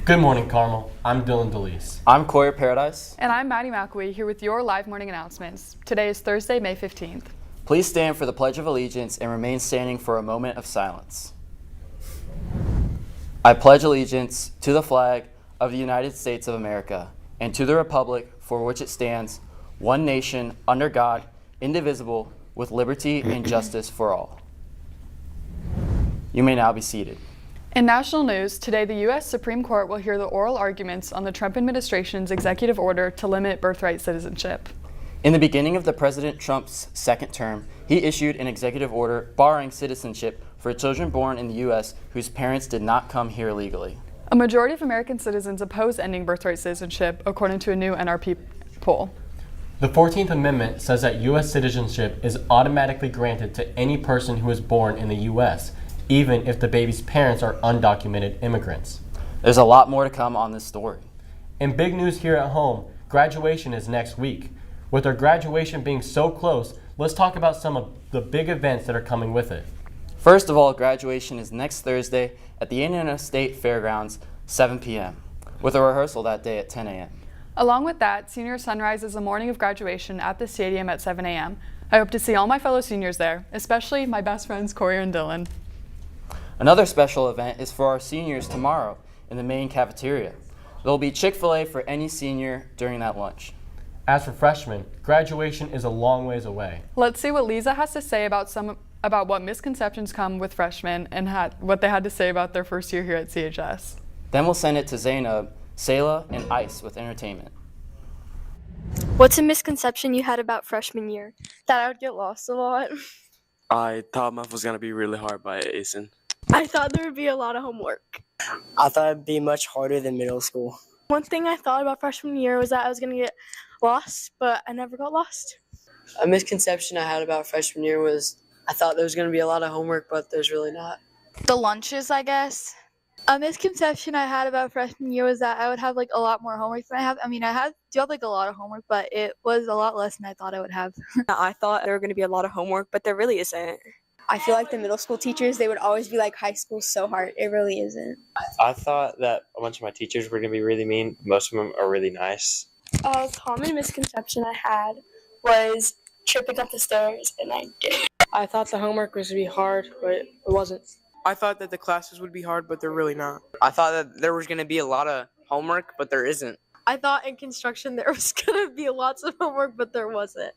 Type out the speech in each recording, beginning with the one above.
Good morning, Carmel. I'm Dylan DeLeese. I'm Coyer Paradise. And I'm Maddie McAwee here with your live morning announcements. Today is Thursday, May 15th. Please stand for the Pledge of Allegiance and remain standing for a moment of silence. I pledge allegiance to the flag of the United States of America and to the republic for which it stands, one nation, under God, indivisible, with liberty and justice for all. You may now be seated. In national news, today the U.S. Supreme Court will hear the oral arguments on the Trump administration's executive order to limit birthright citizenship. In the beginning of the President Trump's second term, he issued an executive order barring citizenship for children born in the U.S. whose parents did not come here legally. A majority of American citizens oppose ending birthright citizenship, according to a new NRP poll. The 14th Amendment says that U.S. citizenship is automatically granted to any person who is born in the U.S., even if the baby's parents are undocumented immigrants. There's a lot more to come on this story. In big news here at home, graduation is next week. With our graduation being so close, let's talk about some of the big events that are coming with it. First of all, graduation is next Thursday at the Indiana State Fairgrounds, 7 p.m., with a rehearsal that day at 10 a.m. Along with that, senior sunrise is the morning of graduation at the stadium at 7 a.m. I hope to see all my fellow seniors there, especially my best friends Coyer and Dylan. Another special event is for our seniors tomorrow in the main cafeteria. There will be Chick-fil-A for any senior during that lunch. As for freshmen, graduation is a long ways away. Let's see what Lisa has to say about what misconceptions come with freshmen and what they had to say about their first year here at CHS. Then we'll send it to Zainab, Sayla, and Ice with entertainment. What's a misconception you had about freshman year? That I would get lost a lot. I thought math was going to be really hard by acing. I thought there would be a lot of homework. I thought it'd be much harder than middle school. One thing I thought about freshman year was that I was going to get lost, but I never got lost. A misconception I had about freshman year was I thought there was going to be a lot of homework, but there's really not. The lunches, I guess. A misconception I had about freshman year was that I would have a lot more homework than I have. I mean, I do have a lot of homework, but it was a lot less than I thought I would have. I thought there were going to be a lot of homework, but there really isn't. I feel like the middle school teachers, they would always be like high school so hard. It really isn't. I thought that a bunch of my teachers were going to be really mean. Most of them are really nice. A common misconception I had was tripping up the stairs, and I did. I thought the homework was going to be hard, but it wasn't. I thought that the classes would be hard, but they're really not. I thought that there was going to be a lot of homework, but there isn't. I thought in construction there was going to be lots of homework, but there wasn't.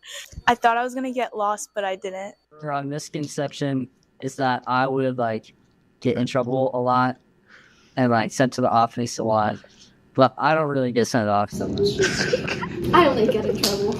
I thought I was going to get lost, but I didn't. A misconception is that I would get in trouble a lot and sent to the office a lot. But I don't really get sent to the office so much. I only get in trouble.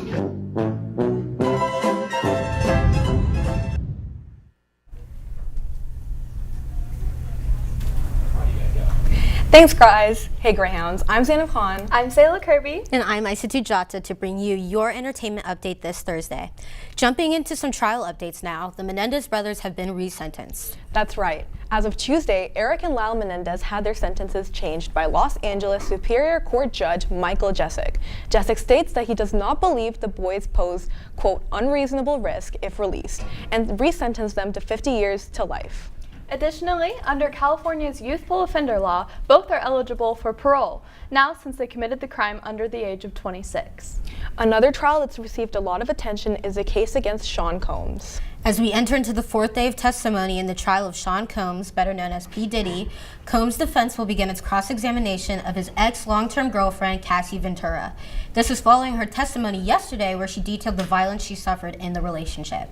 Thanks, guys. Hey, Greyhounds. I'm Zainab Khan. I'm Sayla Kirby. And I'm Isa Tujata to bring you your entertainment update this Thursday. Jumping into some trial updates now, the Menendez brothers have been resentenced. That's right. As of Tuesday, Eric and Lyle Menendez had their sentences changed by Los Angeles Superior Court Judge Michael Jessic. Jessic states that he does not believe the boys pose, quote, unreasonable risk if released, and resentenced them to 50 years to life. Additionally, under California's youthful offender law, both are eligible for parole, now since they committed the crime under the age of 26. Another trial that's received a lot of attention is a case against Sean Combs. As we enter into the fourth day of testimony in the trial of Sean Combs, better known as P. Diddy, Combs' defense will begin its cross-examination of his ex-long-term girlfriend, Cassie Ventura. This is following her testimony yesterday where she detailed the violence she suffered in the relationship.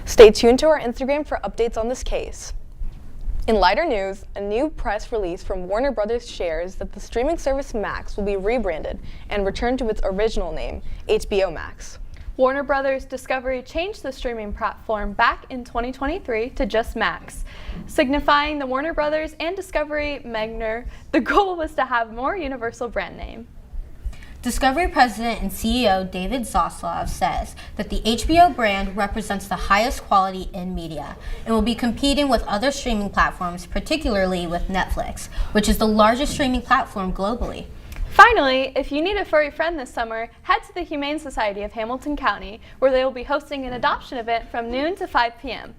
Stay tuned to our Instagram for updates on this case. In lighter news, a new press release from Warner Brothers shares that the streaming service Max will be rebranded and return to its original name, HBO Max. Warner Brothers Discovery changed the streaming platform back in 2023 to just Max, signifying the Warner Brothers and Discovery Magner. The goal was to have more universal brand name. Discovery President and CEO David Zaslav says that the HBO brand represents the highest quality in media and will be competing with other streaming platforms, particularly with Netflix, which is the largest streaming platform globally. Finally, if you need a furry friend this summer, head to the Humane Society of Hamilton County, where they will be hosting an adoption event from noon to 5 p.m.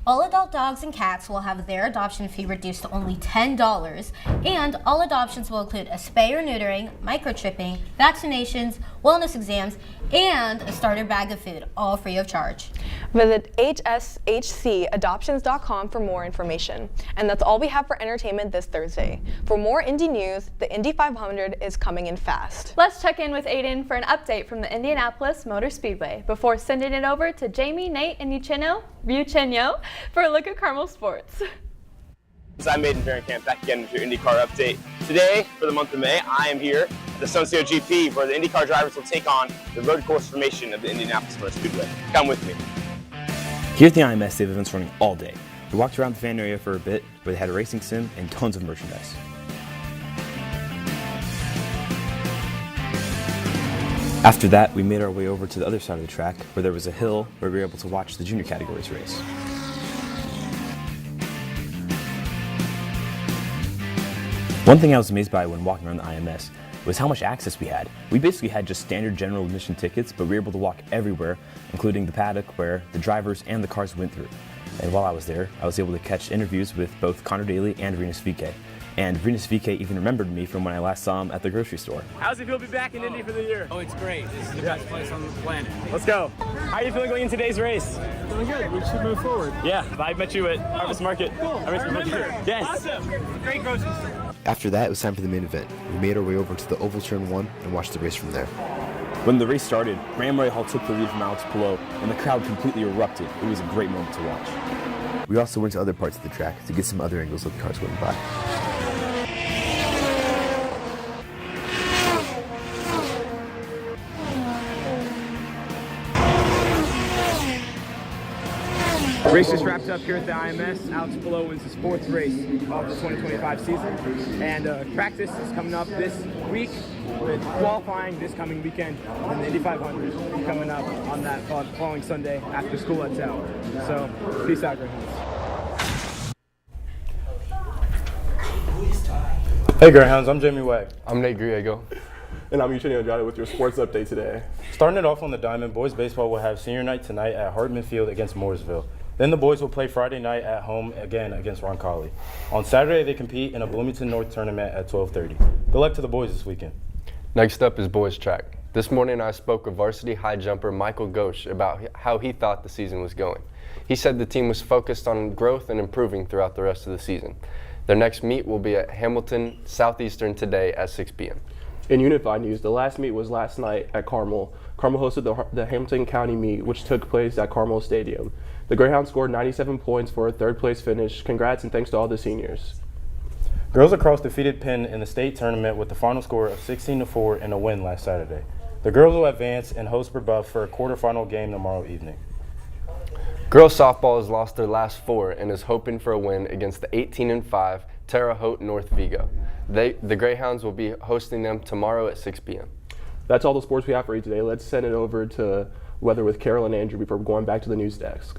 All adult dogs and cats will have their adoption fee reduced to only $10, and all adoptions will include a spay or neutering, microchipping, vaccinations, wellness exams, and a starter bag of food, all free of charge. Visit hshcadoptions.com for more information. And that's all we have for entertainment this Thursday. For more Indy news, the Indy 500 is coming in fast. Let's check in with Aiden for an update from the Indianapolis Motor Speedway before sending it over to Jamie, Nate, and Eugenio for a look at Carmel sports. I'm Aiden Camp back again with your IndyCar update. Today, for the month of May, I am here at the Socio GP where the IndyCar drivers will take on the road course formation of the Indianapolis Motor Speedway. Come with me. Here at the IMS, they have events running all day. We walked around the fan area for a bit where they had a racing sim and tons of merchandise. After that, we made our way over to the other side of the track where there was a hill where we were able to watch the junior categories race. One thing I was amazed by when walking around the IMS was how much access we had. We basically had just standard general admission tickets, but we were able to walk everywhere, including the paddock where the drivers and the cars went through. And while I was there, I was able to catch interviews with both Connor Daly and Rinus VeeKay. And Rinus VeeKay even remembered me from when I last saw him at the grocery store. How's it feel to be back in Indy for the year? Oh, it's great. This is the best place on the planet. Let's go. How are you feeling going in today's race? Feeling good. We should move forward. Yeah, I met you at Harvest Market. Cool. Yes. Awesome. Great grocery store. After that, it was time for the main event. We made our way over to the Oval Turn 1 and watched the race from there. When the race started, Graham Rahal took the lead from Alex Palou, and the crowd completely erupted. It was a great moment to watch. We also went to other parts of the track to get some other angles of the cars going by. Race just wrapped up here at the IMS. Alex Palou wins his 4th race of the 2025 season. And practice is coming up this week with qualifying this coming weekend and the Indy 500 coming up on that following Sunday after school lets out. So, peace out, Greyhounds. Hey Greyhounds, I'm Jamie Way. I'm Nate Griego. And I'm Eugenio Andrade with your sports update today. Starting it off on the diamond, boys baseball will have senior night tonight at Hartman Field against Mooresville. Then the boys will play Friday night at home again against Roncalli. On Saturday, they compete in a Bloomington North tournament at 12:30. Good luck to the boys this weekend. Next up is boys track. This morning I spoke with varsity high jumper Michael Ghosh about how he thought the season was going. He said the team was focused on growth and improving throughout the rest of the season. Their next meet will be at Hamilton Southeastern today at 6 p.m. In Unified news, the last meet was last night at Carmel. Carmel hosted the Hamilton County meet, which took place at Carmel Stadium. The Greyhounds scored 97 points for a 3rd place finish. Congrats and thanks to all the seniors. Girls lacrosse defeated Penn in the state tournament with the final score of 16-4 and a win last Saturday. The girls will advance and host Brebeuf for a quarterfinal game tomorrow evening. Girls softball has lost their last 4 and is hoping for a win against the 18-5 Terre Haute North Vigo. The Greyhounds will be hosting them tomorrow at 6 p.m. That's all the sports we have for you today. Let's send it over to weather with Carol and Andrew before going back to the news desk.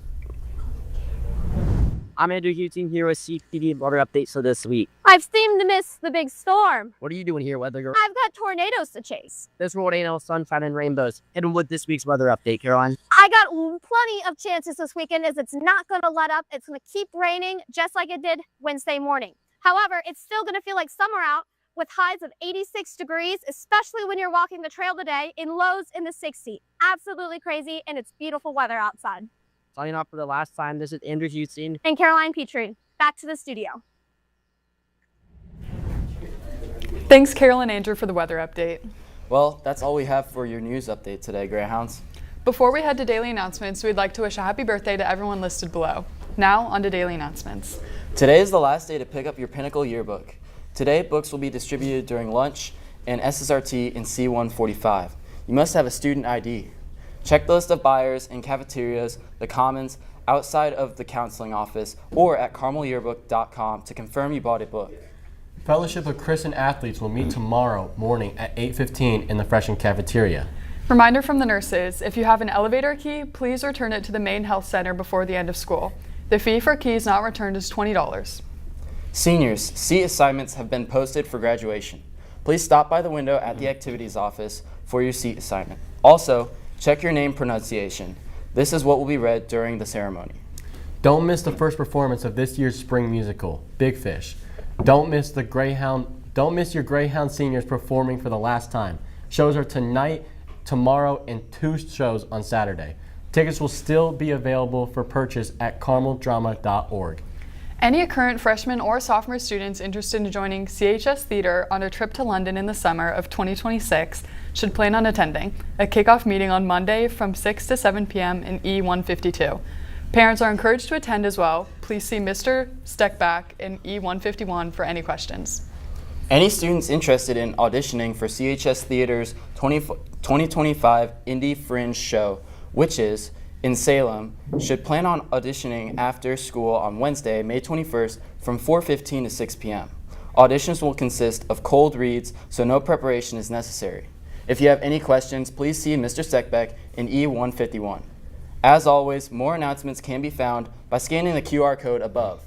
I'm Andrew Hutton here with CHTV weather updates for this week. I've seemed to miss the big storm. What are you doing here, weather girl? I've got tornadoes to chase. This tornado, sunshine, and rainbows. Hit with this week's weather update, Caroline. I got plenty of chances this weekend as it's not going to let up. It's going to keep raining just like it did Wednesday morning. However, it's still going to feel like summer out with highs of 86 degrees, especially when you're walking the trail today in lows in the 60s. Absolutely crazy, and it's beautiful weather outside. Signing off for the last time, this is Andrew Hutton and Caroline Petrie. Back to the studio. Thanks, Carol and Andrew, for the weather update. Well, that's all we have for your news update today, Greyhounds. Before we head to daily announcements, we'd like to wish a happy birthday to everyone listed below. Now, on to daily announcements. Today is the last day to pick up your Pinnacle yearbook. Today, books will be distributed during lunch and SSRT in C145. You must have a student ID. Check the list of buyers in cafeterias, the commons, outside of the counseling office, or at carmelyearbook.com to confirm you bought a book. Fellowship of Christian Athletes will meet tomorrow morning at 8:15 in the Freshman cafeteria. Reminder from the nurses, if you have an elevator key, please return it to the main health center before the end of school. The fee for keys not returned is $20. Seniors, seat assignments have been posted for graduation. Please stop by the window at the activities office for your seat assignment. Also, check your name pronunciation. This is what will be read during the ceremony. Don't miss the first performance of this year's spring musical, Big Fish. Don't miss your Greyhound seniors performing for the last time. Shows are tonight, tomorrow, and 2 shows on Saturday. Tickets will still be available for purchase at carmeldrama.org. Any current freshman or sophomore students interested in joining CHS Theater on a trip to London in the summer of 2026 should plan on attending a kickoff meeting on Monday from 6 to 7 p.m. in E152. Parents are encouraged to attend as well. Please see Mr. Steckback in E151 for any questions. Any students interested in auditioning for CHS Theater's 2025 Indie Fringe show, which is in Salem, should plan on auditioning after school on Wednesday, May 21st from 4:15 to 6 p.m. Auditions will consist of cold reads, so no preparation is necessary. If you have any questions, please see Mr. Steckbeck in E151. As always, more announcements can be found by scanning the QR code above.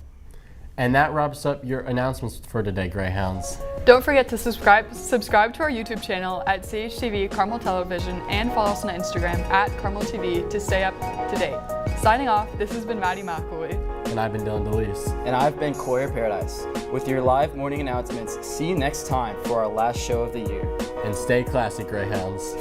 And that wraps up your announcements for today, Greyhounds. Don't forget to subscribe to our YouTube channel at CHTV Carmel Television and follow us on Instagram at Carmel TV to stay up to date. Signing off, this has been Maddie McElwee. And I've been Dylan DeLeese. And I've been Coyer Paradise. With your live morning announcements, see you next time for our last show of the year. And stay classy, Greyhounds.